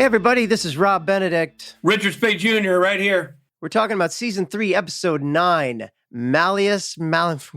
Hey, everybody, this is Rob Benedict. Richard Speight Jr. right here. We're talking about Season 3, Episode 9, Maleficarum.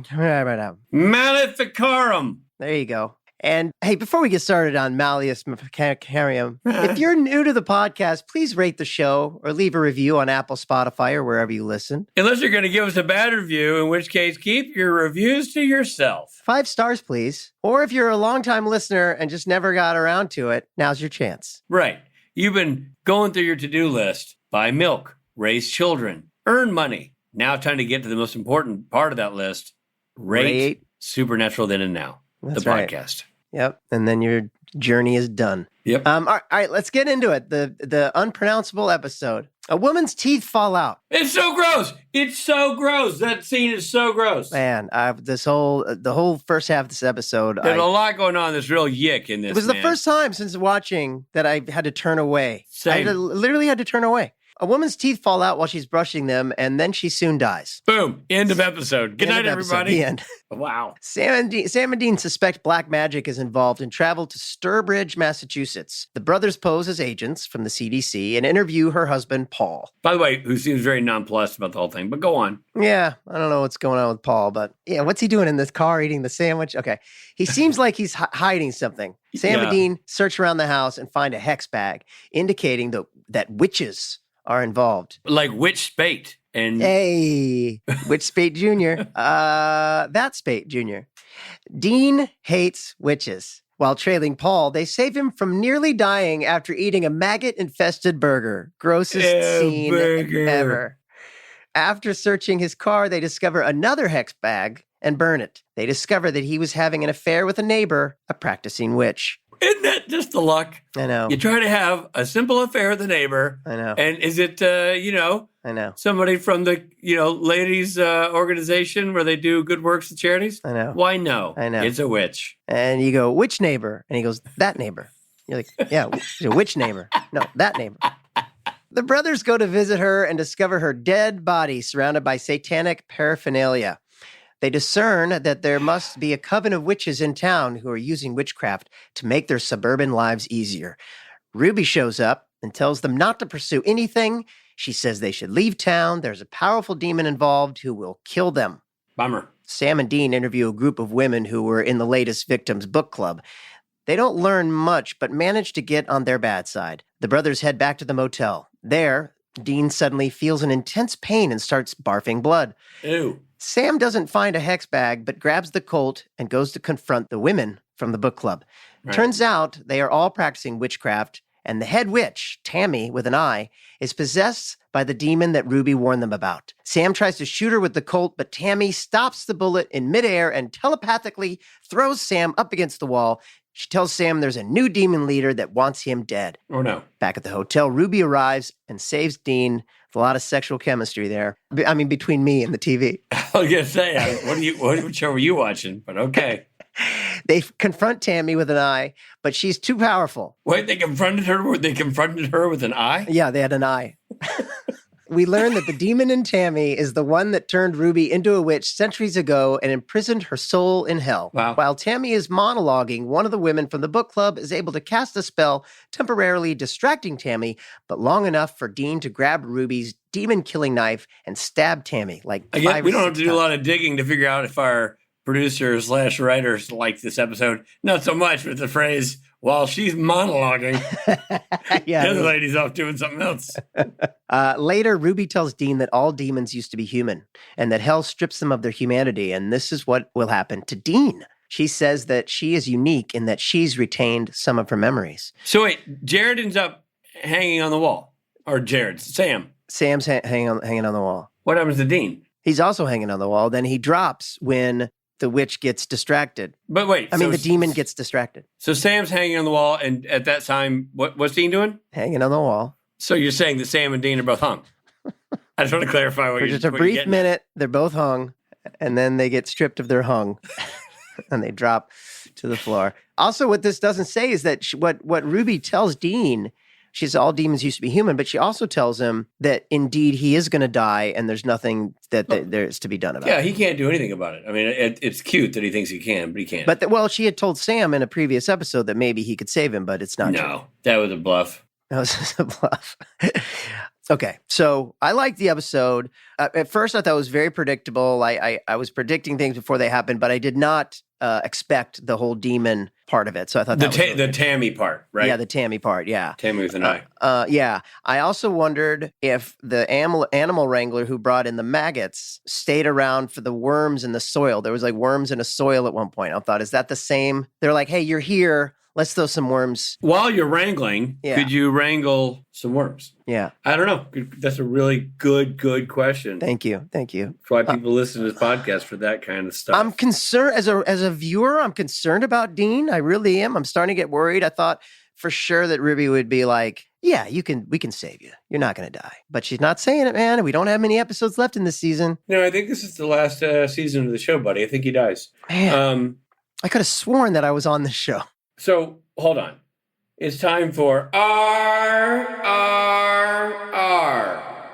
There you go. And hey, before we get started on Maleficarum, if you're new to the podcast, please rate the show or leave a review on Apple, Spotify, or wherever you listen. Unless you're going to give us a bad review, in which case, keep your reviews to yourself. 5 stars, please. Or if you're a longtime listener and just never got around to it, now's your chance. Right. You've been going through your to-do list. Buy milk, raise children, earn money. Now time to get to the most important part of that list. Rate Supernatural Then and Now, That's the right. podcast. Yep. And then your journey is done. Yep. All right, let's get into it. The unpronounceable episode. A woman's teeth fall out. It's so gross. It's so gross. That scene is so gross. Man, the whole first half of this episode. There's a lot going on. There's real yick in this. It was the first time since watching that I had to turn away. Same. I literally had to turn away. A woman's teeth fall out while she's brushing them, and then she soon dies. Boom. End of episode. Good night, everybody. The end. Wow. Sam and Dean suspect black magic is involved and travel to Sturbridge, Massachusetts. The brothers pose as agents from the CDC and interview her husband, Paul. By the way, who seems very nonplussed about the whole thing, but go on. Yeah, I don't know what's going on with Paul, but yeah, what's he doing in this car eating the sandwich? Okay. He seems like he's hiding something. Sam and Dean search around the house and find a hex bag, indicating that witches are involved. Like Witch Speight. And hey, Witch Speight Jr. That's Speight Jr. Dean hates witches. While trailing Paul, they save him from nearly dying after eating a maggot-infested burger. Grossest scene ever. After searching his car, they discover another hex bag and burn it. They discover that he was having an affair with a neighbor, a practicing witch. Isn't that just the luck? I know. You try to have a simple affair with a neighbor. I know. And is it, I know. somebody from the, ladies' organization where they do good works and charities? I know. Why no? I know. It's a witch. And you go, which neighbor? And he goes, that neighbor. You're like, yeah, which neighbor? No, that neighbor. The brothers go to visit her and discover her dead body surrounded by satanic paraphernalia. They discern that there must be a coven of witches in town who are using witchcraft to make their suburban lives easier. Ruby shows up and tells them not to pursue anything. She says they should leave town. There's a powerful demon involved who will kill them. Bummer. Sam and Dean interview a group of women who were in the latest Victims Book Club. They don't learn much, but manage to get on their bad side. The brothers head back to the motel. There, Dean suddenly feels an intense pain and starts barfing blood. Ew. Sam doesn't find a hex bag, but grabs the Colt and goes to confront the women from the book club. Right. Turns out they are all practicing witchcraft, and the head witch, Tammy with an I, is possessed by the demon that Ruby warned them about. Sam tries to shoot her with the Colt, but Tammy stops the bullet in midair and telepathically throws Sam up against the wall. She tells Sam there's a new demon leader that wants him dead. Oh, no. Back at the hotel, Ruby arrives and saves Dean. A lot of sexual chemistry there. I mean, between me and the TV. I was going to say, what show were you watching? But okay. They confront Tammy with an eye, but she's too powerful. Wait, they confronted her with an eye? Yeah, they had an eye. We learn that the demon in Tammy is the one that turned Ruby into a witch centuries ago and imprisoned her soul in hell. Wow. While Tammy is monologuing, one of the women from the book club is able to cast a spell, temporarily distracting Tammy, but long enough for Dean to grab Ruby's demon-killing knife and stab Tammy like Again, we don't have to do a times. lot of digging to figure out if our producers/writers like this episode. Not so much with the phrase, while she's monologuing, Yeah, the other lady's off doing something else. Later, Ruby tells Dean that all demons used to be human and that hell strips them of their humanity, and this is what will happen to Dean. She says that she is unique in that she's retained some of her memories. So wait, Jared ends up hanging on the wall. Or Sam. Sam's hanging on the wall. What happens to Dean? He's also hanging on the wall. Then he drops when the witch gets distracted. But wait. The demon gets distracted. So Sam's hanging on the wall, and at that time, what's Dean doing? Hanging on the wall. So you're saying that Sam and Dean are both hung? I just want to clarify what For you're just a brief minute, they're both hung, and then they get stripped of their hung, and they drop to the floor. Also, what this doesn't say is that what Ruby tells Dean, she says all demons used to be human, but she also tells him that indeed he is going to die, and there's nothing that there's to be done about it. Yeah, he can't do anything about it. I mean, it's cute that he thinks he can, but he can't. But she had told Sam in a previous episode that maybe he could save him, but it's not true. No, that was a bluff. That was just a bluff. Okay, so I liked the episode. At first, I thought it was very predictable. I was predicting things before they happened, but I did not expect the whole demon part of it. So I thought the Tammy part, right? Yeah, the Tammy part. Yeah, Tammy with an eye. Yeah. I also wondered if the animal wrangler who brought in the maggots stayed around for the worms in the soil. There was like worms in a soil at one point. I thought, is that the same? They're like, hey, you're here. Let's throw some worms. While you're wrangling, could you wrangle some worms? Yeah. I don't know. That's a really good question. Thank you. That's why people listen to this podcast, for that kind of stuff. I'm concerned as a viewer. I'm concerned about Dean. I really am. I'm starting to get worried. I thought for sure that Ruby would be like, yeah, we can save you. You're not going to die. But she's not saying it, man. We don't have many episodes left in this season. No, I think this is the last season of the show, buddy. I think he dies. Man, I could have sworn that I was on this show. So, hold on. It's time for R.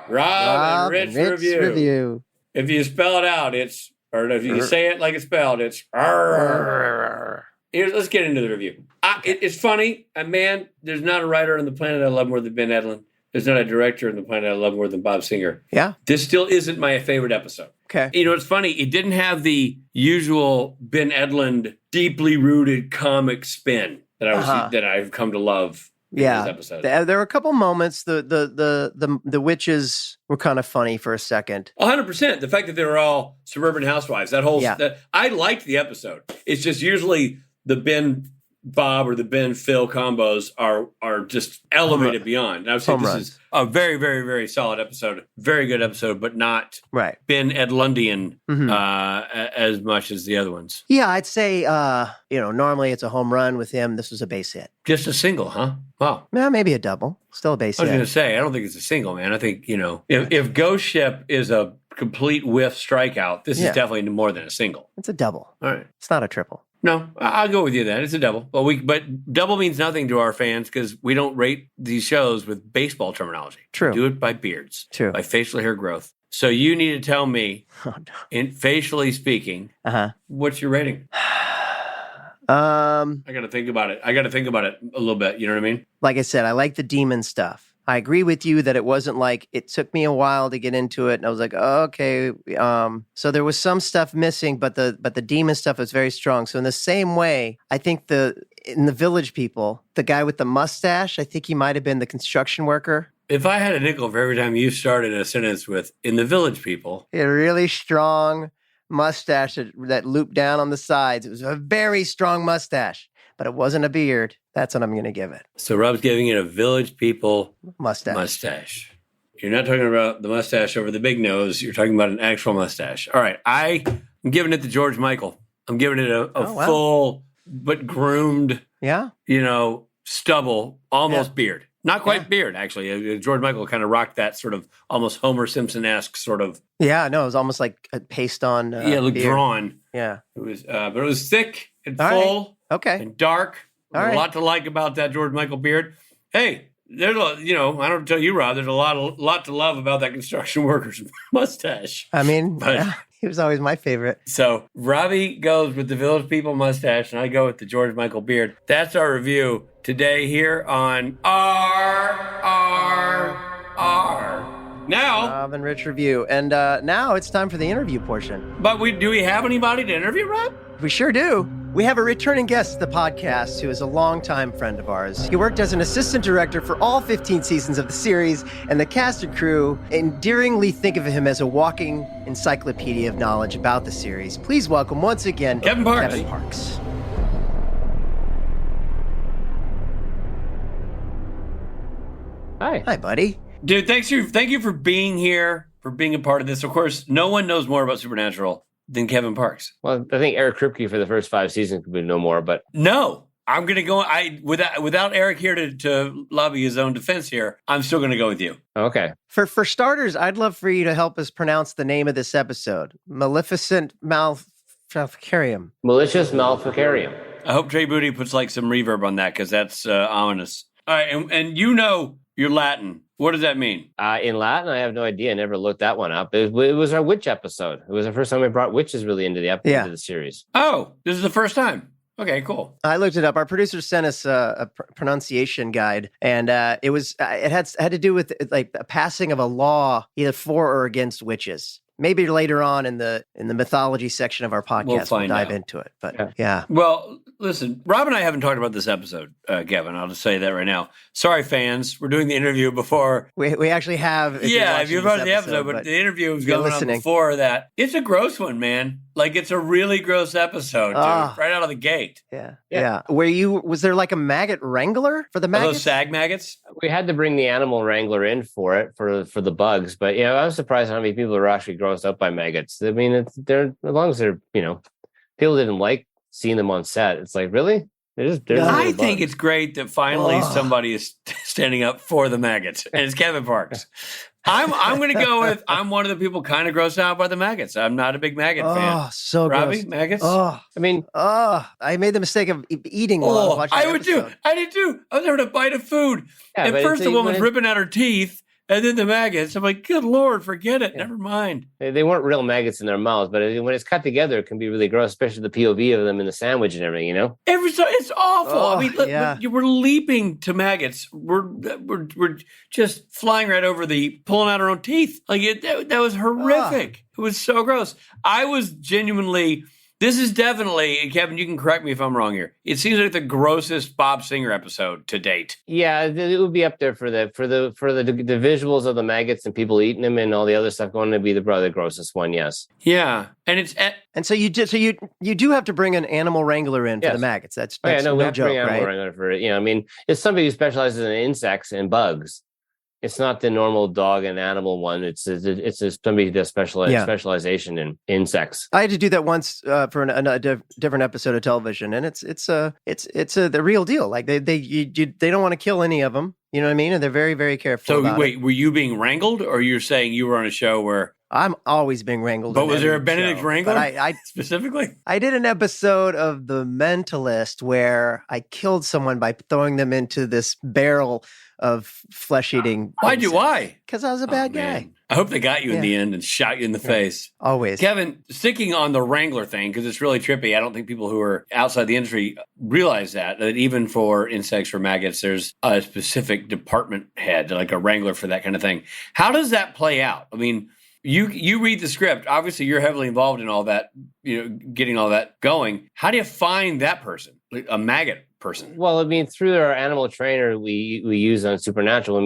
Rob and Rich Review. If you spell it out, if you say it like it's spelled, it's R. Let's get into the review. It's funny. Man, there's not a writer on the planet I love more than Ben Edlund. There's not a director on the planet I love more than Bob Singer. Yeah. This still isn't my favorite episode. Okay. You know, it's funny. It didn't have the usual Ben Edlund deeply rooted comic spin that I've come to love. In this episode. There were a couple moments. The witches were kind of funny for a second. 100%. The fact that they were all suburban housewives. I liked the episode. It's just usually the Ben Bob or the Ben Phil combos are just elevated beyond. And I would say this is a very, very, very solid episode. Very good episode, but not Ben Edlundian as much as the other ones. Yeah, I'd say, normally it's a home run with him. This was a base hit. Just a single, huh? Wow. Yeah, maybe a double. Still a base hit. I was going to say, I don't think it's a single, man. I think, if Ghost Ship is a complete whiff strikeout, this is definitely more than a single. It's a double. All right. It's not a triple. No, I'll go with you then. It's a double. But double means nothing to our fans because we don't rate these shows with baseball terminology. True. We do it by beards. True. By facial hair growth. So you need to tell me, in facially speaking, what's your rating? I got to think about it. A little bit. You know what I mean? Like I said, I like the demon stuff. I agree with you that it wasn't like it took me a while to get into it, and I was like, oh, okay. So there was some stuff missing, but the demon stuff was very strong. So in the same way, I think in the Village People, the guy with the mustache, I think he might have been the construction worker. If I had a nickel for every time you started a sentence with "in the Village People," a really strong mustache that looped down on the sides. It was a very strong mustache, but it wasn't a beard. That's what I'm going to give it. So Rob's giving it a Village People mustache. You're not talking about the mustache over the big nose. You're talking about an actual mustache. All right. I'm giving it to George Michael. I'm giving it a full but groomed, stubble, almost beard. Not quite beard, actually. George Michael kind of rocked that sort of almost Homer Simpson-esque sort of. Yeah, no, it was almost like a paste on. It looked drawn. Yeah. It was, but it was thick and full. Okay. And dark. A lot to like about that George Michael beard. Hey, there's I don't tell you, Rob, there's a lot to love about that construction worker's mustache. I mean, he was always my favorite. So Robbie goes with the Village People mustache, and I go with the George Michael beard. That's our review today here on RRR. Now, Rob and Rich Review. And now it's time for the interview portion. But do we have anybody to interview, Rob? We sure do. We have a returning guest to the podcast who is a longtime friend of ours. He worked as an assistant director for all 15 seasons of the series, and the cast and crew endearingly think of him as a walking encyclopedia of knowledge about the series. Please welcome once again Kevin Parks. Kevin Parks. Hi. Hi, buddy. Dude, thank you for being here, for being a part of this. Of course, no one knows more about Supernatural than Kevin Parks. Well, I think Eric Kripke for the first 5 seasons could be no more, but no, I'm going to go. Without Eric here to lobby his own defense here, I'm still going to go with you. Okay. For starters, I'd love for you to help us pronounce the name of this episode. Maleficarum. Malicious Maleficarum. I hope Trey Booty puts like some reverb on that because that's ominous. All right, and you're Latin. What does that mean? In Latin, I have no idea. I never looked that one up. It was our witch episode. It was the first time we brought witches really into the series. Oh, this is the first time. Okay, cool. I looked it up. Our producer sent us a pronunciation guide, and it had to do with like a passing of a law either for or against witches. Maybe later on in the mythology section of our podcast, we'll dive into it. But yeah. Well, listen, Rob and I haven't talked about this episode, Kevin. I'll just say that right now. Sorry, fans. We're doing the interview before. We actually have. If you've watched the episode, but the interview was going on before that. It's a gross one, man. Like, it's a really gross episode, dude, right out of the gate. Yeah. Was there like a maggot wrangler for the maggots? Those sag maggots? We had to bring the animal wrangler in for it, for the bugs. But, I was surprised how many people are actually grossed up by maggots. I mean, they're as long as they're, people didn't like seeing them on set. It's like, really? I think it's great that finally somebody is standing up for the maggots, and it's Kevin Parks. I'm going to go with, I'm one of the people kind of grossed out by the maggots. I'm not a big maggot fan. Oh, so Robbie, gross. Maggots? I made the mistake of eating while I was watching the episode. I did too. I was having a bite of food. Yeah, At first, the woman was ripping out her teeth, and then the maggots. I'm like, good Lord, forget it. Never mind. They weren't real maggots in their mouths, but when it's cut together, it can be really gross, especially the POV of them in the sandwich and everything, It's awful. You were leaping to maggots. We're just flying right over pulling out our own teeth. Like, that was horrific. It was so gross. I was genuinely... This is definitely, Kevin, you can correct me if I'm wrong here. It seems like the grossest Bob Singer episode to date. Yeah, it would be up there for the visuals of the maggots and people eating them and all the other stuff going to be the grossest one. Yes. Yeah, and so you do have to bring an animal wrangler in for the maggots. That's we have no to joke, bring an animal wrangler for it. It's somebody who specializes in insects and bugs. It's not the normal dog and animal one. It's somebody that specialization in insects. I had to do that once for a different episode of television, and it's the real deal. Like they don't want to kill any of them. You know what I mean? And they're very, very careful. So wait, were you being wrangled, or you're saying you were on a show where? I'm always being wrangled. But was there a Benedict Wrangler? I specifically? I did an episode of The Mentalist where I killed someone by throwing them into this barrel of flesh-eating. Why? Because I was a bad guy. I hope they got you in the end and shot you in the face. Always. Kevin, sticking on the Wrangler thing, because it's really trippy. I don't think people who are outside the industry realize that even for insects or maggots, there's a specific department head, like a Wrangler for that kind of thing. How does that play out? I mean, you read the script. Obviously, you're heavily involved in all that, getting all that going. How do you find that person, a maggot person? Well, through our animal trainer we use on Supernatural,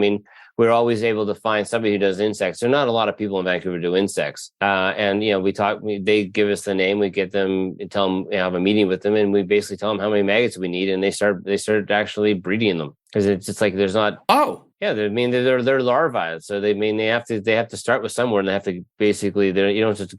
we're always able to find somebody who does insects. There are not a lot of people in Vancouver who do insects. They give us the name, we get them, tell them, have a meeting with them, and we basically tell them how many maggots we need, and they start actually breeding them. Because it's just like there's not... Oh! Yeah, they're larvae, so they have to start with somewhere, and they have to basically you don't just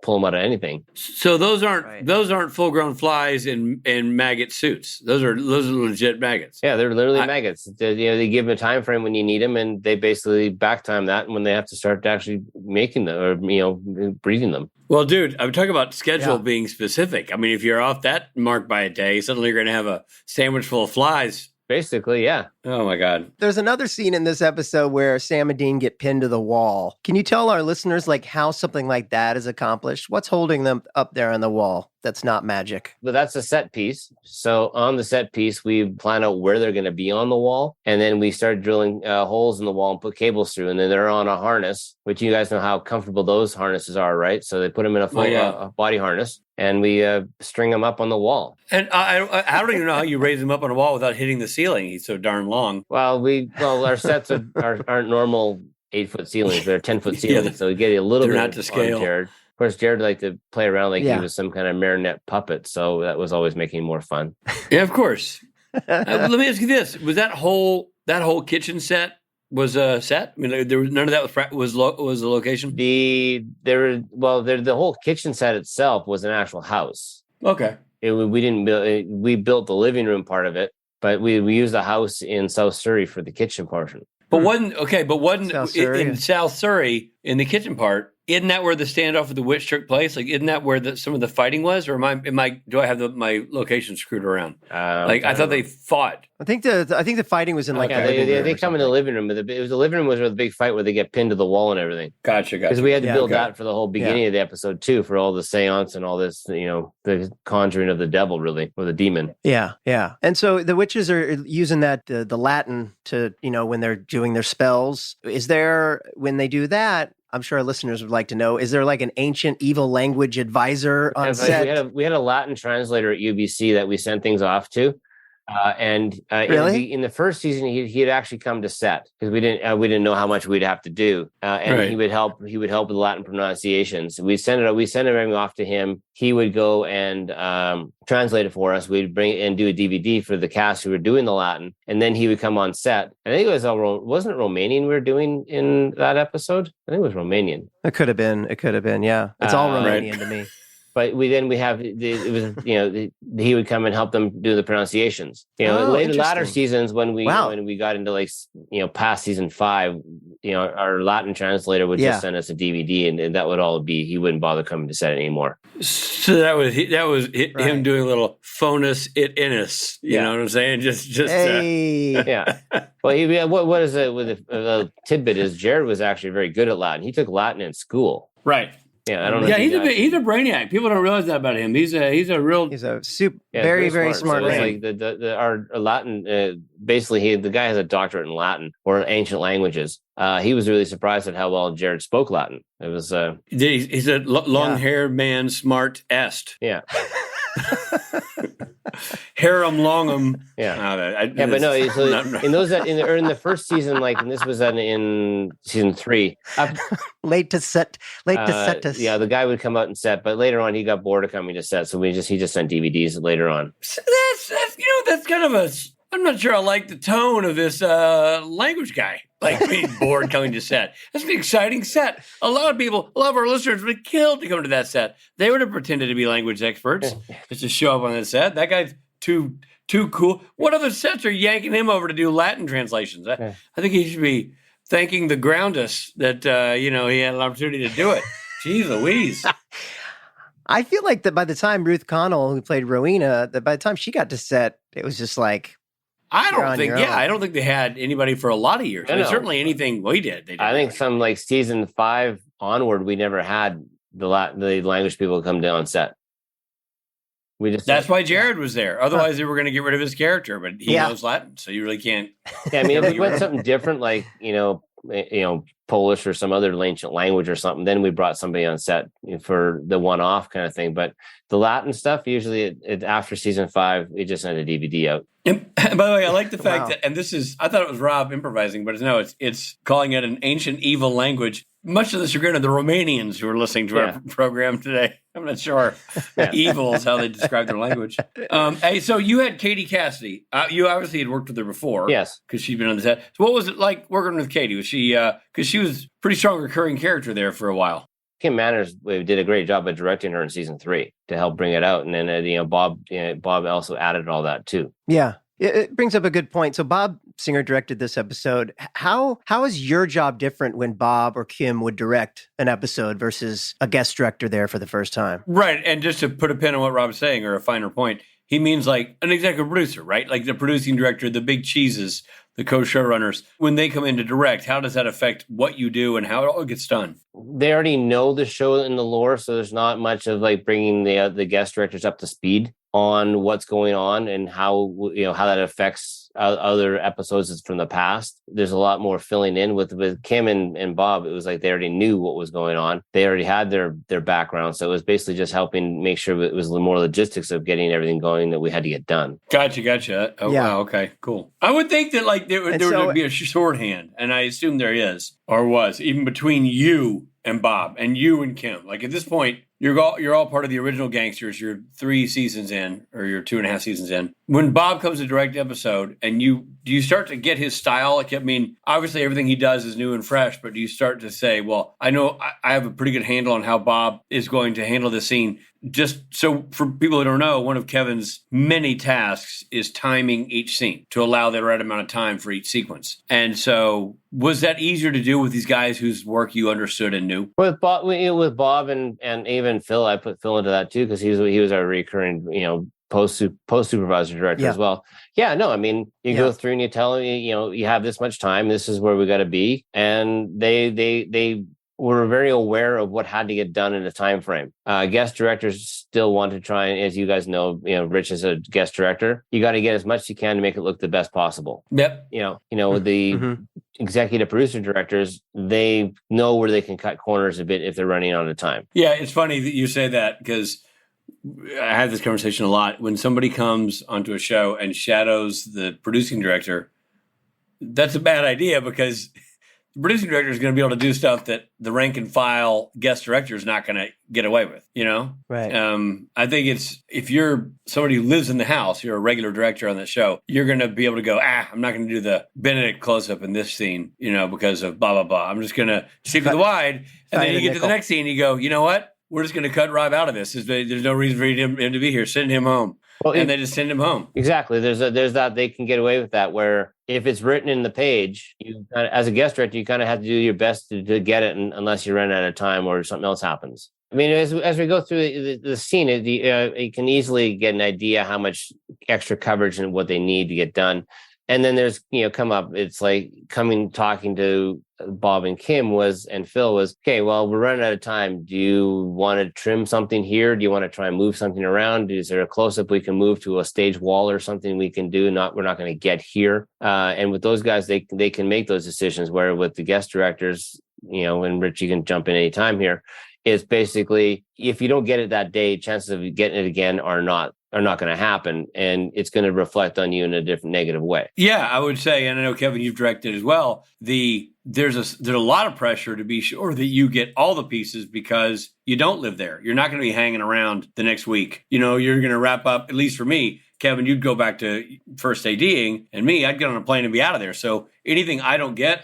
pull them out of anything. So those aren't full grown flies in maggot suits. Those are legit maggots. Yeah, they're literally maggots. They give them a time frame when you need them, and they basically back time that when they have to start actually making them or breeding them. Well, dude, I'm talking about schedule being specific. If you're off that mark by a day, suddenly you're going to have a sandwich full of flies. Basically, yeah. Oh, my God. There's another scene in this episode where Sam and Dean get pinned to the wall. Can you tell our listeners how something like that is accomplished? What's holding them up there on the wall that's not magic? But that's a set piece. So on the set piece, we plan out where they're going to be on the wall. And then we start drilling holes in the wall and put cables through. And then they're on a harness, which you guys know how comfortable those harnesses are, right? So they put them in a full a body harness. And we string them up on the wall. And I don't even know how you raise them up on a wall without hitting the ceiling. He's so darn long. Well, our sets aren't normal 8-foot ceilings. They're 10-foot ceilings. So we get a little bit not to scale. Jared. Of course, Jared liked to play around like he was some kind of marionette puppet. So that was always making more fun. Yeah, of course. Let me ask you this. Was that whole kitchen set was a set? There was none of that was a location. The whole kitchen set itself was an actual house. Okay. We didn't build. We built the living room part of it, but we used a house in South Surrey for the kitchen portion. But wasn't in South Surrey in the kitchen part? isn't that where the standoff with the witch took place? Like, isn't that where some of the fighting was? Or do I have my location screwed around? I thought they fought. I think the fighting was in like they come in the living room. It was the living room was where the big fight where they get pinned to the wall and everything. Gotcha. Because we had to build that for the whole beginning of the episode too, for all the seance and all this, the conjuring of the devil, really, or the demon. Yeah. And so the witches are using that the Latin to when they're doing their spells. Is there, when they do that, I'm sure our listeners would like to know, is there like an ancient evil language advisor on set? We had a Latin translator at UBC that we sent things off to. Really? In the first season, he had actually come to set because we didn't know how much we'd have to do, he would help with the Latin pronunciations. We sent everything off to him. He would go and translate it for us. We'd bring it and do a DVD for the cast who were doing the Latin, and then he would come on set. I think it was wasn't it Romanian we were doing in that episode? I think it was Romanian. It could have been. Yeah, it's all Romanian to me. But he would come and help them do the pronunciations. Latter seasons when we got into past season 5, our Latin translator would just send us a DVD, and that would all be. He wouldn't bother coming to set anymore. So that was him doing a little phonus it inus. You know what I'm saying? Just yeah. Well, what is it with a tidbit is Jared was actually very good at Latin. He took Latin in school. Right. Yeah, I don't know. Yeah, he's a brainiac. People don't realize that about him. He's a super very smart man. So our Latin basically the guy has a doctorate in Latin or ancient languages. He was really surprised at how well Jared spoke Latin. It was he's a long-haired man, smart est. Yeah. Harum longum. Yeah. But no. So in the first season, and this was in season 3, late to set. Yeah, the guy would come out and set, but later on he got bored of coming to set, so he just sent DVDs later on. So that's kind of I'm not sure I like the tone of this language guy. Like being bored coming to set. That's an exciting set. A lot of our listeners would have killed to come to that set. They would have pretended to be language experts just to show up on that set. That guy's too cool. What other sets are yanking him over to do Latin translations? I think he should be thanking the Groundus that he had an opportunity to do it. Jeez Louise. I feel like that by the time Ruth Connell, who played Rowena, that by the time she got to set, it was just like. I don't think they had anybody for a lot of years. Certainly anything we did. They did. I think from season 5 onward, we never had the language people come down on set. That's why Jared was there. Otherwise, they were going to get rid of his character, but he knows Latin, so you really can't. Yeah, I mean, if we went something different, Polish or some other ancient language or something, then we brought somebody on set for the one-off kind of thing. But the Latin stuff, usually after season 5, we just sent a DVD out. And by the way, I like the fact that, and I thought it was Rob improvising, but it's calling it an ancient evil language, much to the chagrin of the Romanians who are listening to our program today. I'm not sure evil is how they describe their language. Hey, so you had Katie Cassidy. You obviously had worked with her before. Yes. Because she'd been on the set. So what was it like working with Katie? Was she, because she was a pretty strong recurring character there for a while. Kim Manners did a great job of directing her in season 3 to help bring it out. And then, Bob also added all that too. Yeah. It brings up a good point. So Bob Singer directed this episode. How is your job different when Bob or Kim would direct an episode versus a guest director there for the first time? Right. And just to put a pin on what Rob's saying, or a finer point, he means like an executive producer, right? Like the producing director, the big cheeses, the co-showrunners. When they come in to direct, how does that affect what you do and how it all gets done? They already know the show and the lore, so there's not much of bringing the guest directors up to speed on what's going on and how that affects other episodes from the past. There's a lot more filling in with Kim and Bob. It was like they already knew what was going on. They already had their background, so it was basically just helping make sure it was the more logistics of getting everything going that we had to get done. Gotcha. Oh, yeah. Wow, okay, cool. I would think that there would be a shorthand, and I assume there is or was, even between you and Bob and you and Kim. Like at this point, you're all part of the original Gangsters. You're 3 seasons in, or you're 2.5 seasons in. When Bob comes to direct an episode, and do you start to get his style? Like, I mean, obviously everything he does is new and fresh, but do you start to say, well, I know I have a pretty good handle on how Bob is going to handle this scene? Just so for people who don't know, one of Kevin's many tasks is timing each scene to allow the right amount of time for each sequence. And so was that easier to do with these guys whose work you understood and knew? With Bob and even Phil, I put Phil into that too, because he was our recurring, post supervisor director as well. Yeah, no, I mean, you go through and you tell them, you have this much time, this is where we got to be, and they were very aware of what had to get done in a time frame. Guest directors still want to try, and as you guys know, Rich is a guest director. You got to get as much as you can to make it look the best possible. Yep. The executive producer directors, they know where they can cut corners a bit if they're running out of time. Yeah, it's funny that you say that, because I have this conversation a lot. When somebody comes onto a show and shadows the producing director, that's a bad idea, because the producing director is going to be able to do stuff that the rank and file guest director is not going to get away with, Right. I think if you're somebody who lives in the house, you're a regular director on that show, you're going to be able to go, I'm not going to do the Benedict close-up in this scene, because of blah, blah, blah. I'm just going to stick with the wide. And then you get to the next scene, you go, you know what? We're just going to cut Rob out of this. There's no reason for him to be here. Send him home. Well, and they just send him home. Exactly. There's that, they can get away with that, where if it's written in the page, you as a guest director, you kind of have to do your best to get it, unless you run out of time or something else happens. I mean, as we go through the scene, you can easily get an idea how much extra coverage and what they need to get done. And then there's, it's like talking to Bob and Kim and Phil was, okay, well, we're running out of time. Do you want to trim something here? Do you want to try and move something around? Is there a close-up we can move to a stage wall or something we can do? We're not going to get here. And with those guys, they can make those decisions, where with the guest directors, and Rich, you can jump in any time here. It's basically, if you don't get it that day, chances of getting it again are not going to happen, and it's going to reflect on you in a different negative way. Yeah, I would say, and I know, Kevin, you've directed as well, there's a lot of pressure to be sure that you get all the pieces, because you don't live there. You're not going to be hanging around the next week. You're going to wrap up, at least for me, Kevin, you'd go back to first ADing, and me, I'd get on a plane and be out of there. So anything I don't get.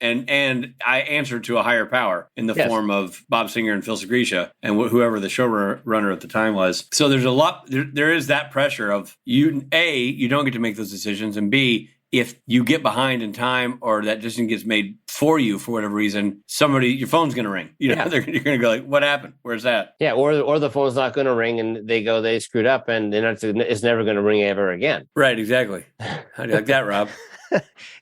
And I answer to a higher power in the form of Bob Singer and Phil Segresha and whoever the showrunner at the time was. So there's a lot, there is that pressure of you don't get to make those decisions, and B, if you get behind in time or that decision gets made for you for whatever reason, your phone's going to ring. You're going to go like, what happened? Where's that? Yeah, or the phone's not going to ring, and they screwed up, and it's never going to ring ever again. Right, exactly. How do you like that, Rob?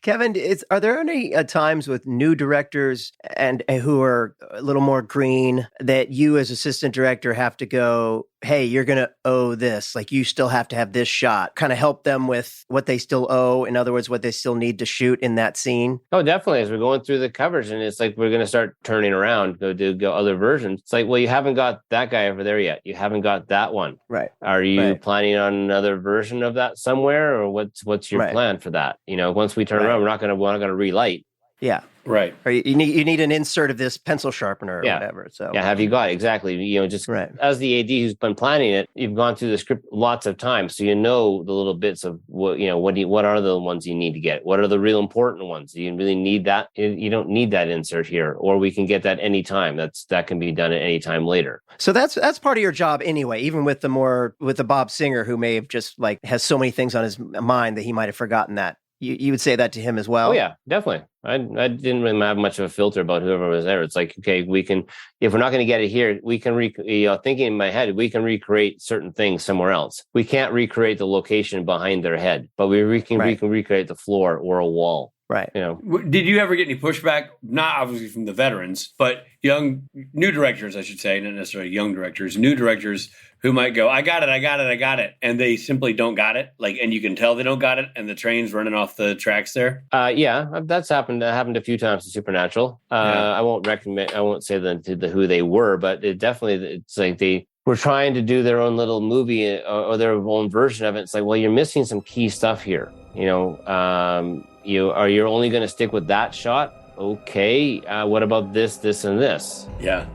Kevin, are there any times with new directors and who are a little more green that you as assistant director have to go, hey, you're going to owe this, like you still have to have this shot, kind of help them with what they still owe, in other words, what they still need to shoot in that scene? Oh, definitely. As we're going through the coverage, and it's like we're going to start turning around, go other versions. It's like, well, you haven't got that guy over there yet. You haven't got that one. Right. Are you planning on another version of that somewhere, or what's your plan for that? Once we turn around, we're not going to relight. Yeah. Right. Or you need an insert of this pencil sharpener or whatever. So have you got it? Exactly. Just as the AD who's been planning it, you've gone through the script lots of times, so the little bits of what are the ones you need to get. What are the real important ones? Do you really need that? You don't need that insert here, or we can get that anytime. That can be done at any time later. So that's part of your job anyway. Even with the Bob Singer, who may have just has so many things on his mind that he might have forgotten that. You would say that to him as well? Oh, yeah, definitely. I didn't really have much of a filter about whoever was there. It's like, okay, we can, if we're not going to get it here, we can, thinking in my head, we can recreate certain things somewhere else. We can't recreate the location behind their head, but we can recreate the floor or a wall. Right. Did you ever get any pushback? Not obviously from the veterans, but new directors, I should say, not necessarily young directors, new directors who might go, I got it. And they simply don't got it. And you can tell they don't got it. And the train's running off the tracks there. Yeah, that's happened. That happened a few times in Supernatural. I won't say who they were, but it's like they were trying to do their own little movie or their own version of it. It's like, well, you're missing some key stuff here. You're only going to stick with that shot. Okay. What about this, and this? Yeah.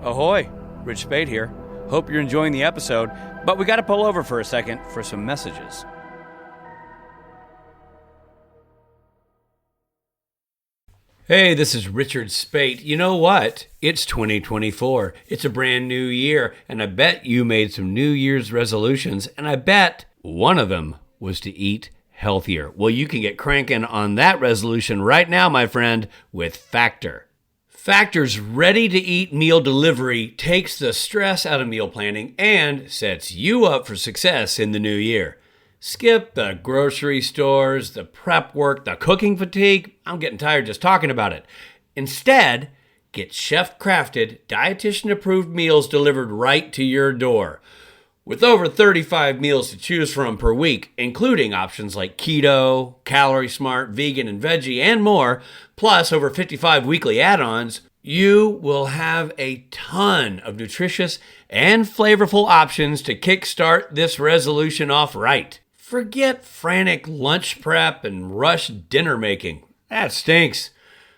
Ahoy. Rich Speight here. Hope you're enjoying the episode, but we got to pull over for a second for some messages. Hey, this is Richard Speight. You know what? It's 2024. It's a brand new year, and I bet you made some New Year's resolutions, and I bet one of them was to eat healthier. Well, you can get cranking on that resolution right now, my friend, with Factor. Factor's ready-to-eat meal delivery takes the stress out of meal planning and sets you up for success in the new year. Skip the grocery stores, the prep work, the cooking fatigue. I'm getting tired just talking about it. Instead, get chef-crafted, dietitian-approved meals delivered right to your door. With over 35 meals to choose from per week, including options like keto, calorie smart, vegan, and veggie, and more, plus over 55 weekly add-ons, you will have a ton of nutritious and flavorful options to kickstart this resolution off right. Forget frantic lunch prep and rush dinner making. That stinks.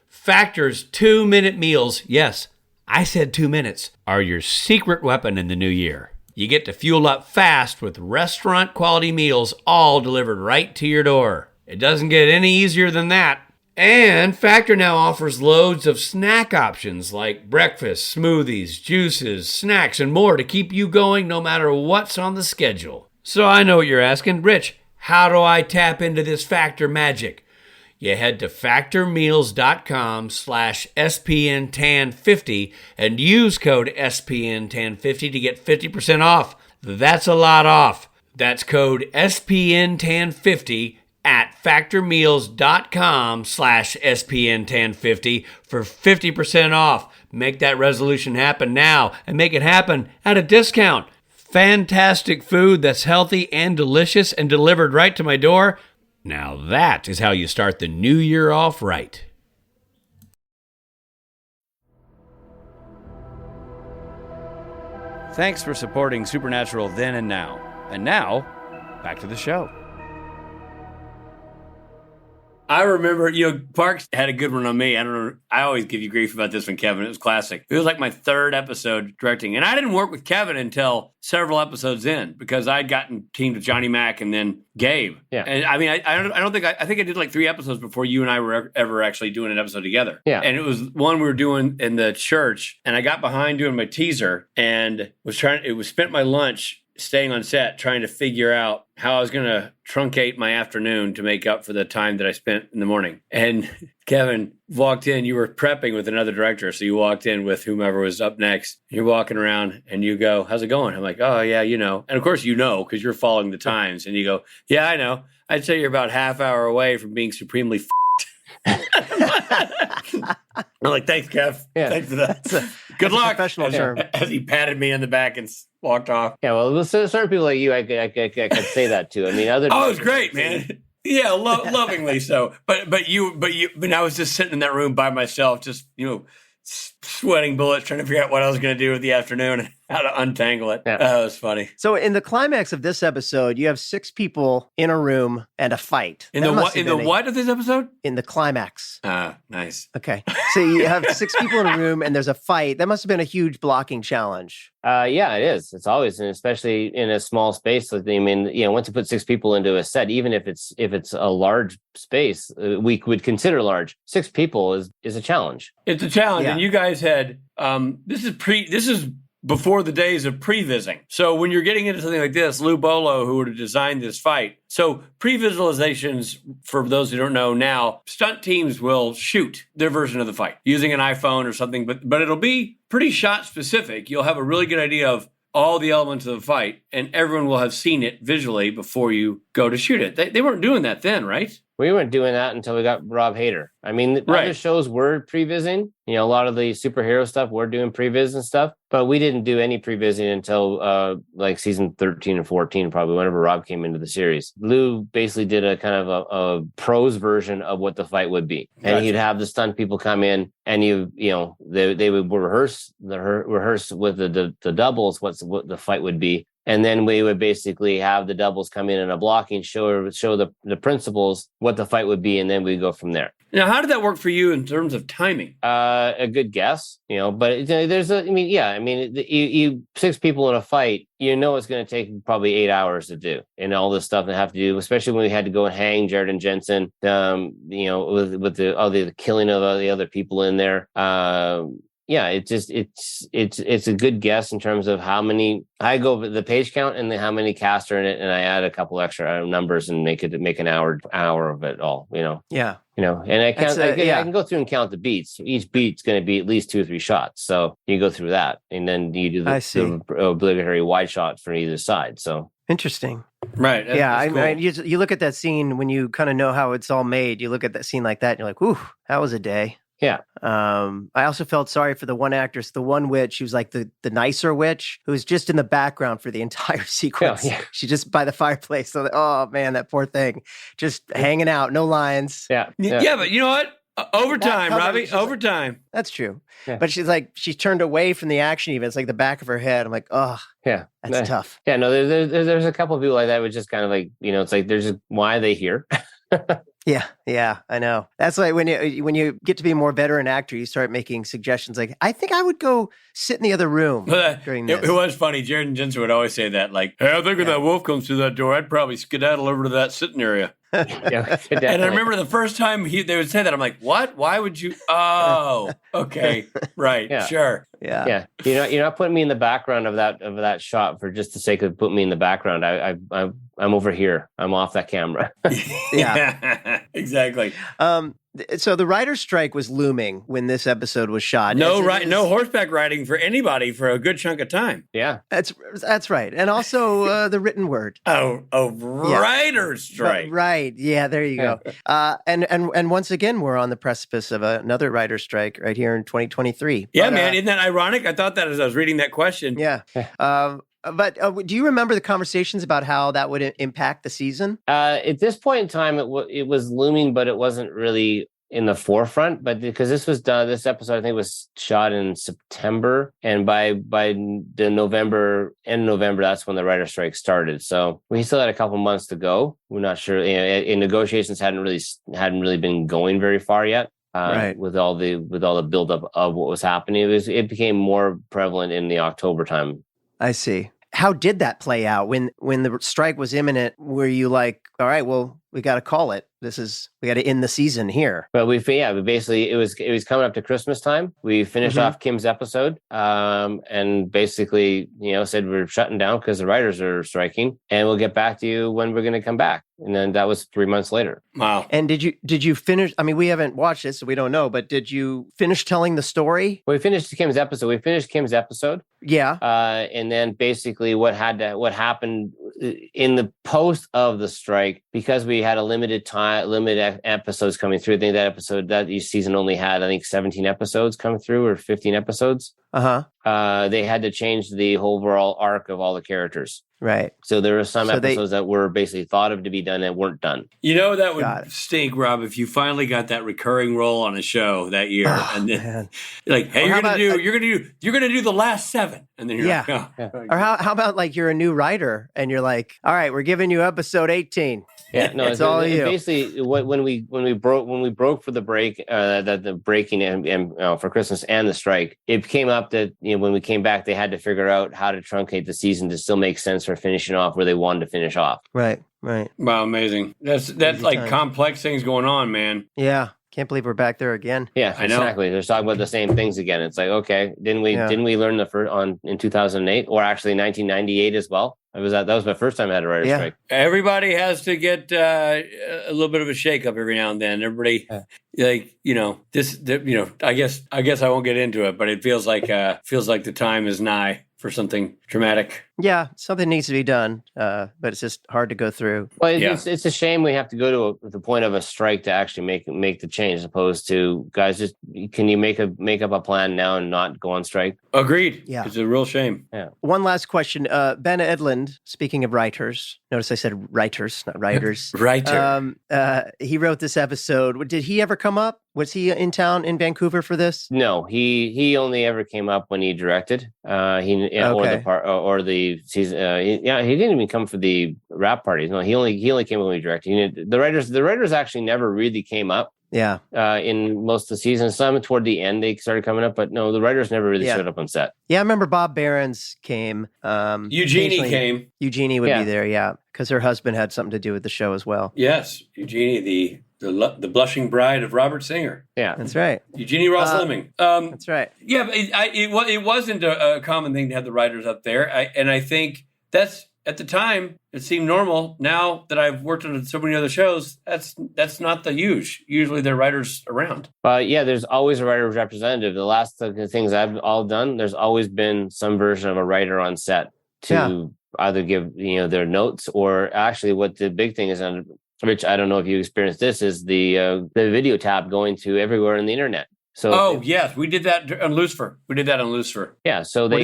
Factor's 2-minute meals, yes, I said 2 minutes, are your secret weapon in the new year. You get to fuel up fast with restaurant-quality meals all delivered right to your door. It doesn't get any easier than that. And Factor now offers loads of snack options like breakfast, smoothies, juices, snacks, and more to keep you going no matter what's on the schedule. So I know what you're asking. Rich, how do I tap into this Factor magic? You head to factormeals.com/SPNTAN50 and use code SPNTAN50 to get 50% off. That's a lot off. That's code SPNTAN50 at factormeals.com/SPNTAN50 for 50% off. Make that resolution happen now and make it happen at a discount. Fantastic food that's healthy and delicious and delivered right to my door. Now that is how you start the new year off right. Thanks for supporting Supernatural then and now. And now, back to the show. I remember, Parks had a good one on me. I don't know. I always give you grief about this one, Kevin. It was classic. It was like my third episode directing. And I didn't work with Kevin until several episodes in because I'd gotten teamed with Johnny Mac and then Gabe. Yeah. And I mean, I think I did like 3 episodes before you and I were ever actually doing an episode together. Yeah. And it was one we were doing in the church. And I got behind doing my teaser and spent my lunch staying on set trying to figure out how I was going to truncate my afternoon to make up for the time that I spent in the morning. And Kevin walked in. You were prepping with another director. So you walked in with whomever was up next. You're walking around and you go, "How's it going?" I'm like, "Oh, yeah, And of course, because you're following the times. And you go, "Yeah, I know. I'd say you're about half hour away from being supremely I'm like, "Thanks, Kev. Yeah. Thanks for that. Good luck." Professional term. As he patted me on the back and walked off. Yeah, well, with certain people like you, I could say that too. I mean, other. Oh, it was great, man. Yeah, lovingly so. But I was just sitting in that room by myself, just sweating bullets, trying to figure out what I was going to do with the afternoon and how to untangle it. Yeah. That was funny. So in the climax of this episode, you have 6 people in a room and a fight. In the what of this episode? In the climax. Nice. Okay. So you have 6 people in a room and there's a fight. That must have been a huge blocking challenge. Yeah, it is. It's always, and especially in a small space. I mean, once you put 6 people into a set, even if it's a large space, we would consider large. 6 people is a challenge. It's a challenge, Yeah. and you guys had this is before the days of pre-vising. So when you're getting into something like this, Lou Bolo, who would have designed this fight. So pre-visualizations, for those who don't know now, stunt teams will shoot their version of the fight using an iPhone or something, but it'll be pretty shot specific. You'll have a really good idea of all the elements of the fight, and everyone will have seen it visually before you go to shoot it. They weren't doing that then, right? We weren't doing that until we got Rob Hader. I mean, the other shows were pre-vising. A lot of the superhero stuff, we're doing pre-vis and stuff, but we didn't do any pre-vising until like season 13 and 14, probably whenever Rob came into the series. Lou basically did a kind of a prose version of what the fight would be. And he'd have the stunt people come in and they would rehearse with the doubles, what the fight would be. And then we would basically have the doubles come in a blocking, show the principals what the fight would be, and then we go from there. Now, how did that work for you in terms of timing? A good guess, but there's you 6 people in a fight, it's going to take probably 8 hours to do, and all this stuff they have to do, especially when we had to go and hang Jared and Jensen, with the killing of all the other people in there. It's a good guess in terms of how many. I go with the page count and then how many cast are in it, and I add a couple extra numbers and make an hour of it all. Yeah. And I can go through and count the beats. Each beat's going to be at least 2 or 3 shots. So you go through that, and then you do the obligatory wide shot for either side. So interesting. Right. Cool. You look at that scene when you kind of know how it's all made. You look at that scene like that, and you're like, "Ooh, that was a day." Yeah. I also felt sorry for the one actress, the one witch who's like the nicer witch who was just in the background for the entire sequence. Yeah. She's just by the fireplace. So, oh man, that poor thing, just hanging out, no lines. Yeah. Yeah, but you know what? Overtime, Robbie. Overtime. That's true. Yeah. But she's turned away from the action. Even it's like the back of her head. I'm like, oh, yeah, that's tough. Yeah, no, there's a couple of people like that. Would just kind of like, it's like there's just, why are they here? Yeah, I know. That's like when you get to be a more veteran actor, you start making suggestions like, I think I would go sit in the other room during this. It was funny. Jared and Jensen would always say that, like, hey, I think when that wolf comes through that door, I'd probably skedaddle over to that sitting area. Yeah, and I remember the first time they would say that, I'm like, what? Why would you? Oh, okay. Right. Yeah. Sure. Yeah. You're not putting me in the background of that shot for just the sake of putting me in the background. I'm over here. I'm off that camera. Yeah. Exactly. So the writer's strike was looming when this episode was shot. No horseback riding for anybody for a good chunk of time. Yeah, that's right, and also the written word. Writer's strike. Right. Yeah. There you go. And once again, we're on the precipice of another writer's strike right here in 2023. Yeah, man. Isn't that ironic? I thought that as I was reading that question. Yeah. But do you remember the conversations about how that would impact the season? At this point in time, it was looming, but it wasn't really in the forefront. But because this episode I think was shot in September, and by the end of November, that's when the writer's strike started. So we still had a couple months to go. We're not sure. And negotiations hadn't really been going very far yet. Right. With all the buildup of what was happening, it became more prevalent in the October time. I see. How did that play out when the strike was imminent? Were you like, all right, well, we got to call it. We got to end the season here. But we basically, it was coming up to Christmas time. We finished off Kim's episode, and basically, said we're shutting down because the writers are striking, and we'll get back to you when we're going to come back. And then that was 3 months later. Wow. And did you finish? I mean, we haven't watched it, so we don't know. But did you finish telling the story? We finished Kim's episode. Yeah. And then basically what happened in the post of the strike, because we had a limited episodes coming through. I think that season only had 17 episodes come through, or 15 episodes. They had to change the whole overall arc of all the characters. Right. So there were some episodes that were basically thought of to be done and weren't done. That would stink, Rob, if you finally got that recurring role on a show that year, and then like, hey, you're gonna do the last 7, and then you're like, oh. Or how about like you're a new writer and you're like, all right, we're giving you episode 18. Yeah, no, it's all you. Basically, when we broke for the break, the breaking and for Christmas and the strike, it came up that when we came back, they had to figure out how to truncate the season to still make sense for finishing off where they wanted to finish off. Right. Wow, amazing. That's like complex things going on, man. Yeah. Can't believe we're back there again. Yeah, I know. Exactly. They're talking about the same things again. It's like, okay, didn't we learn in 2008, or actually 1998 as well? That was my first time I had a writer's strike. Everybody has to get a little bit of a shakeup every now and then. Everybody, I guess I won't get into it, but it feels like the time is nigh for something dramatic. Yeah, something needs to be done, but it's just hard to go through. Well, it's a shame we have to go to the point of a strike to actually make the change, as opposed to, guys, just can you make up a plan now and not go on strike? Agreed. Yeah, it's a real shame. Yeah. One last question, Ben Edlund. Speaking of writers, notice I said writers, not writers. Writer. He wrote this episode. Did he ever come up? Was he in town in Vancouver for this? No, he only ever came up when he directed. Or the season. He didn't even come for the rap parties. No, he only came up when he directed. The writers actually never really came up. Yeah. In most of the seasons. Some toward the end they started coming up, but no, the writers never really showed up on set. Yeah, I remember Bob Behrens came. Eugenie came. Eugenie would be there, because her husband had something to do with the show as well. Yes, Eugenie, the blushing bride of Robert Singer. Yeah, that's right. Eugenie Ross Leming. That's right. Yeah, but it wasn't a common thing to have the writers up there, and I think that's. At the time, it seemed normal. Now that I've worked on so many other shows, that's not the usually there are writers around. There's always a writer representative. The last things I've all done, there's always been some version of a writer on set to either give their notes, or actually what the big thing is, on Rich, I don't know if you experienced this, is the video tab going to everywhere on the internet. So, yes, we did that on Lucifer. Yeah, so the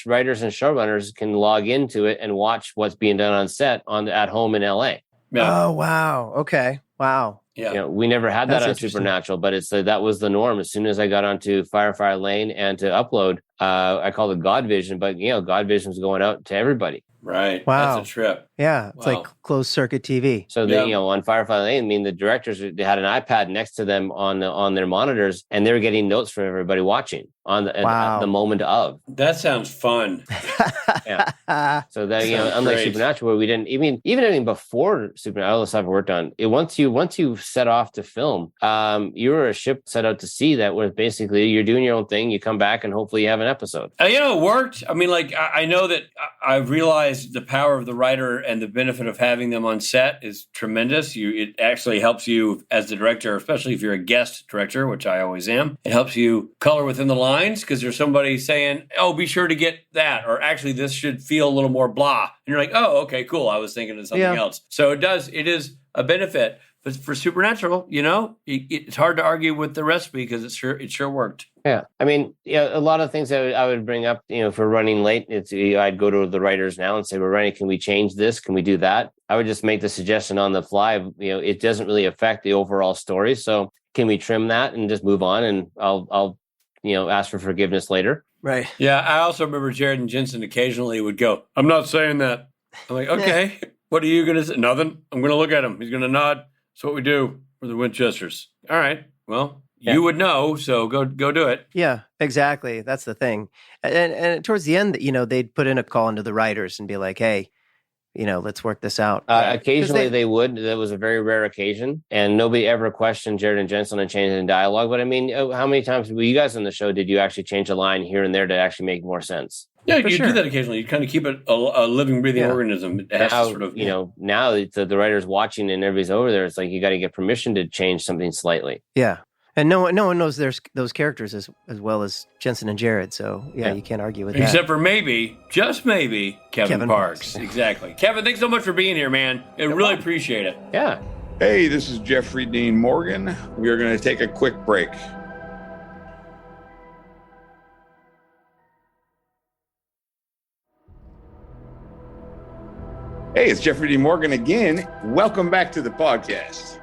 writers and showrunners can log into it and watch what's being done on set at home in LA. Yeah. Oh wow! Okay, wow. Yeah, we never had that on Supernatural, but that was the norm. As soon as I got onto Firefly Lane and to upload, I called it God Vision, but God Vision was going out to everybody. Right. Wow. That's a trip. Yeah. It's like closed circuit TV. So they, on Firefly Lane, the directors, they had an iPad next to them on their monitors, and they were getting notes from everybody watching at the moment of. That sounds fun. Yeah. So that, unlike Supernatural, where we didn't even before Supernatural, all the stuff I worked on, once you set off to film, you were a ship set out to sea that was basically you're doing your own thing. You come back and hopefully you have an episode. It worked. I mean, I know that I've realized the power of the writer and the benefit of having them on set is tremendous. It actually helps you as the director, especially if you're a guest director, which I always am. It helps you color within the lines because there's somebody saying, "Oh, be sure to get that," or actually this should feel a little more blah, and you're like, "Oh, okay, cool. I was thinking of something else." So it is a benefit. But for Supernatural, it's hard to argue with the recipe because it sure worked. Yeah, I mean, a lot of things I would bring up, for running late. I'd go to the writers now and say, "We're running. Can we change this? Can we do that?" I would just make the suggestion on the fly. It doesn't really affect the overall story, so can we trim that and just move on? And I'll ask for forgiveness later. Right. Yeah, I also remember Jared and Jensen occasionally would go, "I'm not saying that." I'm like, "Okay, what are you going to say?" "Nothing. I'm going to look at him. He's going to nod. That's what we do for the Winchesters." All right. Well, you would know, so go do it. Yeah, exactly. That's the thing. And towards the end, they'd put in a call into the writers and be like, "Hey, let's work this out." Occasionally they would. That was a very rare occasion, and nobody ever questioned Jared and Jensen and changed in dialogue. But I mean, how many times were you guys on the show? Did you actually change a line here and there to actually make more sense? Yeah, you do that occasionally. You kind of keep it a living, breathing organism. It has to sort of, now the writer's watching and everybody's over there. It's like you got to get permission to change something slightly. Yeah, and no one knows those characters as well as Jensen and Jared. So you can't argue with that. Except for maybe, just maybe, Kevin Parks. Exactly. Kevin, thanks so much for being here, man. I really appreciate it. Yeah. Hey, this is Jeffrey Dean Morgan. We are going to take a quick break. Hey, it's Jeffrey D. Morgan again. Welcome back to the podcast.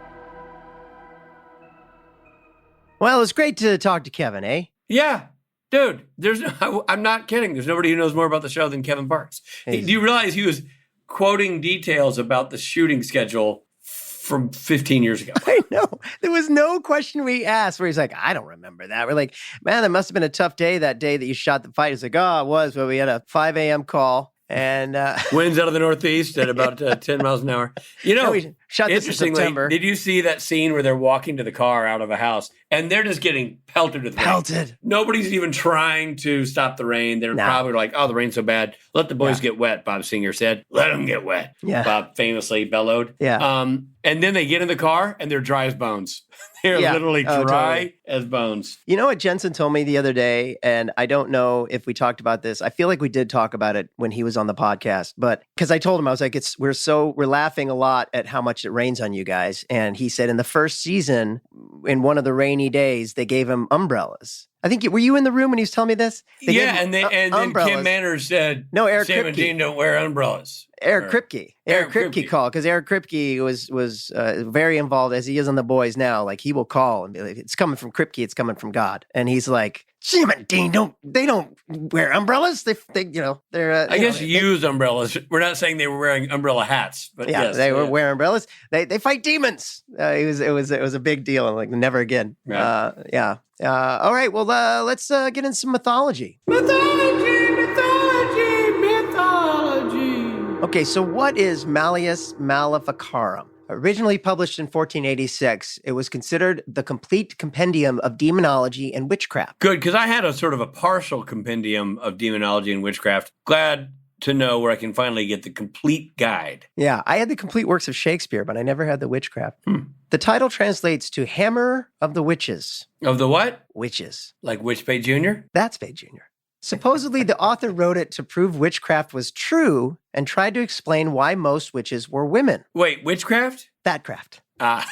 Well, it's great to talk to Kevin, eh? Yeah. Dude, I'm not kidding. There's nobody who knows more about the show than Kevin Parks. Do you realize he was quoting details about the shooting schedule from 15 years ago? I know. There was no question we asked where he's like, "I don't remember that." We're like, "Man, that must have been a tough day that day that you shot the fight." He's like, "Oh, it was, but we had a 5 a.m. call. And winds out of the northeast at about 10 miles an hour. We shot this in interestingly, September. Did you see that scene where they're walking to the car out of a house and they're just getting pelted with rain? Nobody's even trying to stop the rain. They're probably like, "Oh, the rain's so bad. Let the boys get wet," Bob Singer said. "Let them get wet." Yeah. Bob famously bellowed. Yeah. And then they get in the car and they're dry as bones. They're literally dry as bones. You know what Jensen told me the other day, and I don't know if we talked about this. I feel like we did talk about it when he was on the podcast, but because I told him, I was like, we're laughing a lot at how much it rains on you guys. And he said in the first season, in one of the rainy days, they gave him umbrellas. I think were you in the room when he was telling me this? They gave him and then Kim Manners said, no, Eric Sam Kripke. and Dean don't wear umbrellas. Eric Kripke called because Eric Kripke was very involved as he is on The Boys now. Like he will call and be like, "It's coming from Kripke, it's coming from God," and he's like, "Sam and Dean don't wear umbrellas. They they're I guess use umbrellas. We're not saying they were wearing umbrella hats, but yeah, yes, they were wearing umbrellas. They fight demons. It was a big deal. Like never again. Right. All right. Well, let's get into some mythology. Okay, so what is Malleus Maleficarum? Originally published in 1486, it was considered the complete compendium of demonology and witchcraft. Good, because I had a sort of a partial compendium of demonology and witchcraft. Glad to know where I can finally get the complete guide. Yeah, I had the complete works of Shakespeare, but I never had the witchcraft. The title translates to Hammer of the Witches. Of the what? Witches. Like Speight Jr.? That's Speight Jr. Supposedly, the author wrote it to prove witchcraft was true and tried to explain why most witches were women. Wait, witchcraft? Thatcraft. Ah.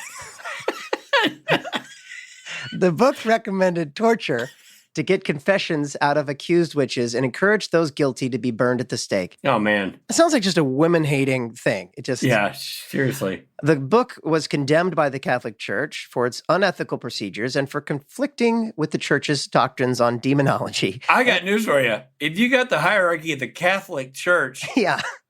The book recommended torture to get confessions out of accused witches and encouraged those guilty to be burned at the stake. Oh, man. It sounds like just a women-hating thing. Yeah, seriously. The book was condemned by the Catholic Church for its unethical procedures and for conflicting with the Church's doctrines on demonology. I got news for you. If you got the hierarchy of the Catholic Church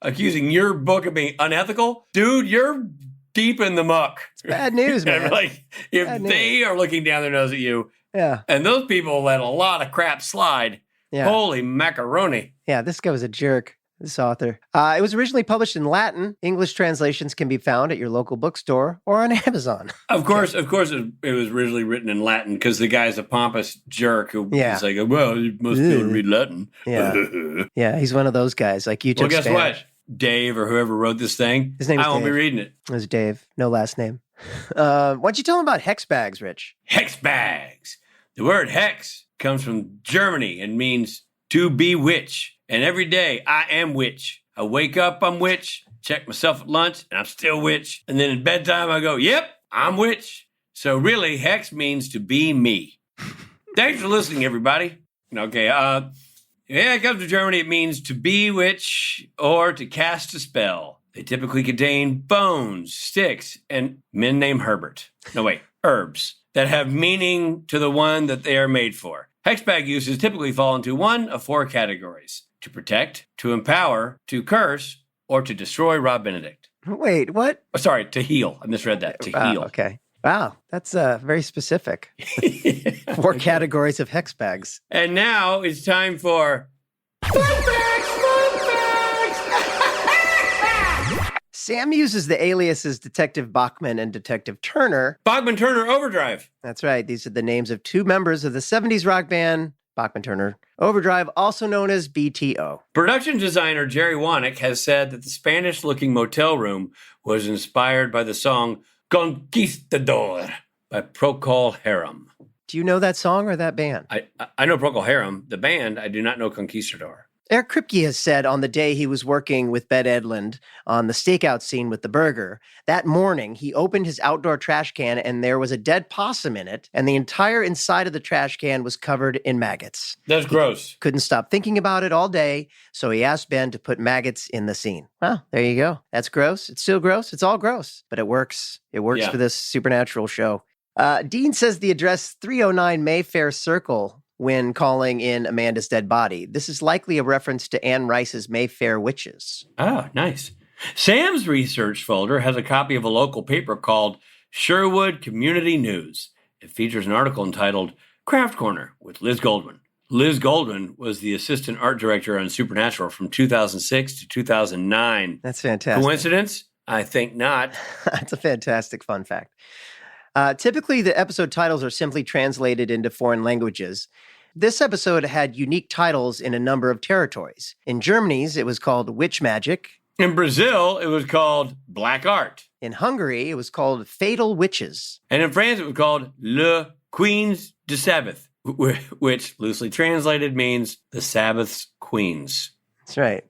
accusing your book of being unethical, dude, you're deep in the muck. It's bad news, man. Like, if they are looking down their nose at you, and those people let a lot of crap slide, holy macaroni. Yeah, this guy was a jerk. This author. It was originally published in Latin. English translations can be found at your local bookstore or on Amazon. Of course, it was originally written in Latin because the guy's a pompous jerk who is like, well, you must be able to read Latin. Yeah, he's one of those guys. Like you took Well, guess Spanish. what? Dave or whoever wrote this thing, his name is I won't Dave. be reading it. It was Dave. No last name. Why don't you tell him about hex bags, Rich? Hex bags. The word hex comes from Germany and means to be witch. And every day I am witch. I wake up, I'm witch. Check myself at lunch, and I'm still witch. And then at bedtime, I go, yep, I'm witch. So really, hex means to be me. Thanks for listening, everybody. Okay, it comes from Germany. It means to be witch or to cast a spell. They typically contain bones, sticks, and men named Herbert. No, wait, herbs that have meaning to the one that they are made for. Hexbag uses typically fall into one of four categories: to protect, to empower, to curse, or to destroy Rob Benedict. Wait, what? Oh, sorry, to heal. I misread that. To heal. Okay. Wow, that's very specific. Four categories of hex bags. And now it's time for Sam uses the aliases Detective Bachman and Detective Turner. Bachman Turner Overdrive. That's right. These are the names of two members of the 70s rock band, Bachman Turner Overdrive, also known as BTO. Production designer Jerry Wanick has said that the Spanish-looking motel room was inspired by the song Conquistador by Procol Harum. Do you know that song or that band? I know Procol Harum, the band. I do not know Conquistador. Eric Kripke has said on the day he was working with Bette Edlund on the stakeout scene with the burger, that morning he opened his outdoor trash can and there was a dead possum in it, and the entire inside of the trash can was covered in maggots. That's gross. Couldn't stop thinking about it all day, so he asked Ben to put maggots in the scene. Well, there you go. That's gross. It's still gross. It's all gross, but it works. It works for this supernatural show. Dean says the address 309 Mayfair Circle when calling in Amanda's dead body. This is likely a reference to Anne Rice's Mayfair Witches. Oh, nice. Sam's research folder has a copy of a local paper called Sherwood Community News. It features an article entitled Craft Corner with Liz Goldwyn. Liz Goldwyn was the assistant art director on Supernatural from 2006 to 2009. That's fantastic. Coincidence? I think not. That's a fantastic fun fact. Typically, the episode titles are simply translated into foreign languages. This episode had unique titles in a number of territories. In Germany's, it was called Witch Magic. In Brazil, it was called Black Art. In Hungary, it was called Fatal Witches. And in France, it was called Le Queens de Sabbath, which loosely translated means the Sabbath's Queens. That's right.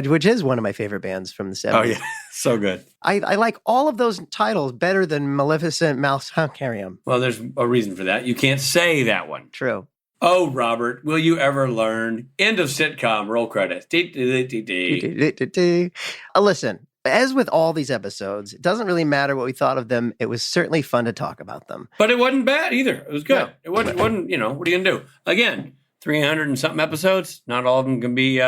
Which is one of my favorite bands from the 70s. Oh, yeah. So good. I like all of those titles better than Maleficarum. Well, there's a reason for that. You can't say that one. True. Oh, Robert, will you ever learn? End of sitcom. Roll credits. Listen, as with all these episodes, it doesn't really matter what we thought of them. It was certainly fun to talk about them. But it wasn't bad either. It was good. No. It wasn't, what are you going to do? Again, 300 and something episodes. Not all of them can be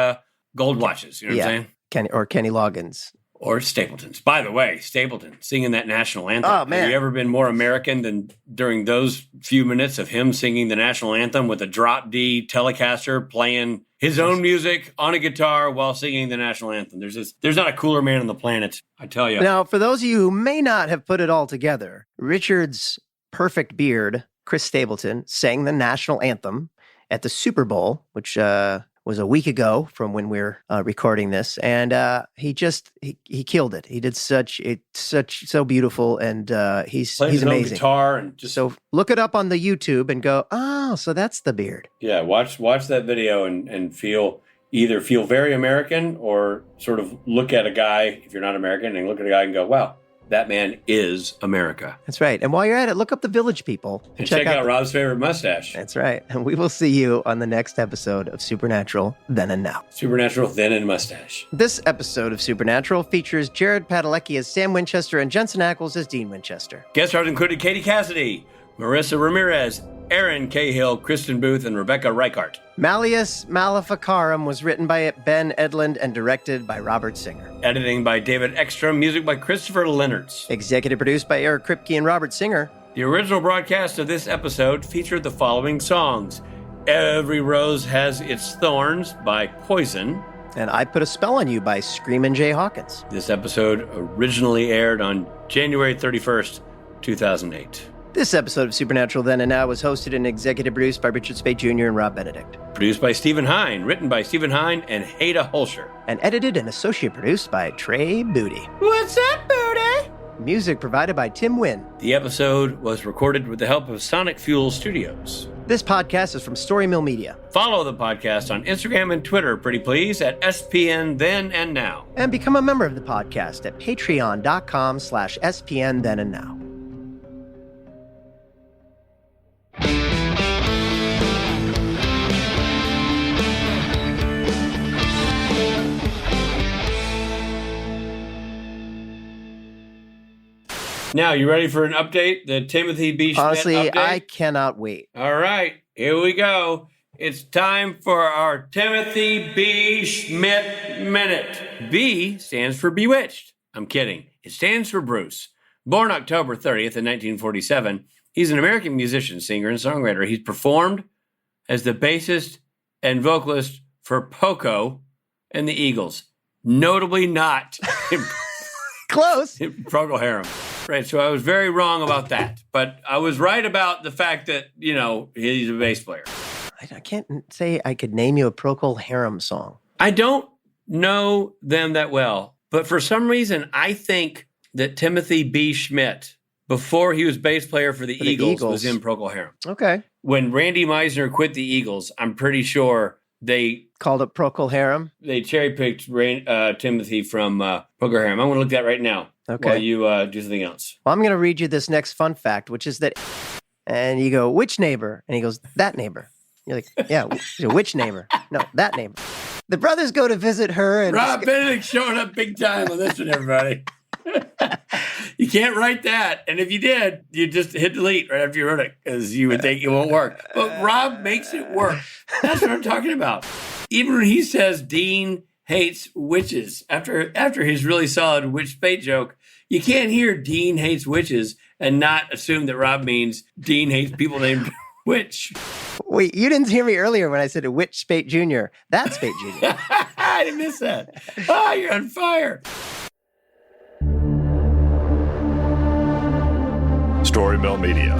gold watches. You know what I'm saying? Kenny Loggins. Or Stapleton's. By the way, Stapleton singing that national anthem. Oh, man. Have you ever been more American than during those few minutes of him singing the national anthem with a drop D Telecaster playing his own music on a guitar while singing the national anthem? There's not a cooler man on the planet, I tell you. Now, for those of you who may not have put it all together, Richard's perfect beard, Chris Stapleton, sang the national anthem at the Super Bowl, which was a week ago from when we're recording this, and he killed it. He did so beautiful, and he's his amazing. Own guitar and just so look it up on the YouTube and go, oh, so that's the beard. Yeah, watch that video and feel very American, or sort of look at a guy, if you're not American, and look at a guy and go, wow, that man is America. That's right. And while you're at it, look up the Village People. And check out Rob's favorite mustache. That's right. And we will see you on the next episode of Supernatural Then and Now. Supernatural Then and Mustache. This episode of Supernatural features Jared Padalecki as Sam Winchester and Jensen Ackles as Dean Winchester. Guest stars included Katie Cassidy, Marissa Ramirez, Aaron Cahill, Kristen Booth, and Rebecca Reichart. Maleficarum was written by Ben Edlund and directed by Robert Singer. Editing by David Ekstrom, music by Christopher Leonards. Executive produced by Eric Kripke and Robert Singer. The original broadcast of this episode featured the following songs: Every Rose Has Its Thorns by Poison. And I Put a Spell on You by Screamin' Jay Hawkins. This episode originally aired on January 31st, 2008. This episode of Supernatural Then and Now was hosted and executive produced by Richard Speight Jr. and Rob Benedict. Produced by Stephen Hine, written by Stephen Hine and Haida Holscher. And edited and associate produced by Trey Booty. What's up, Booty? Music provided by Tim Wynn. The episode was recorded with the help of Sonic Fuel Studios. This podcast is from Story Mill Media. Follow the podcast on Instagram and Twitter, pretty please, at SPN Then and Now. And become a member of the podcast at patreon.com/SPN Then and Now. Now, you ready for an update? The Timothy B. Schmidt Honestly, update? I cannot wait. All right, here we go. It's time for our Timothy B. Schmidt Minute. B stands for Bewitched. I'm kidding. It stands for Bruce. Born October 30th in 1947, he's an American musician, singer, and songwriter. He's performed as the bassist and vocalist for Poco and the Eagles. Notably not in Close. Procol Harum. Right, so I was very wrong about that. But I was right about the fact that, he's a bass player. I can't say I could name you a Procol Harum song. I don't know them that well, but for some reason, I think that Timothy B. Schmidt, before he was bass player for the Eagles, was in Procol Harum. Okay. When Randy Meisner quit the Eagles, I'm pretty sure they called it Procol Harum. They cherry-picked Timothy from Procol Harum. I'm going to look that right now. Okay. While you do something else. Well, I'm going to read you this next fun fact, which is that, and you go, which neighbor? And he goes, that neighbor. You're like, yeah, which neighbor? No, that neighbor. The brothers go to visit her. And Rob Benedict showing up big time on this one, everybody. You can't write that. And if you did, you just hit delete right after you wrote it, because you would think it won't work. But Rob makes it work. That's what I'm talking about. Even when he says Dean hates witches, after his really solid witch Speight joke, you can't hear Dean hates witches and not assume that Rob means Dean hates people named Witch. Wait, you didn't hear me earlier when I said a Witch Speight Jr. That's Speight Jr. I didn't miss that. Oh, you're on fire. Story Mill Media.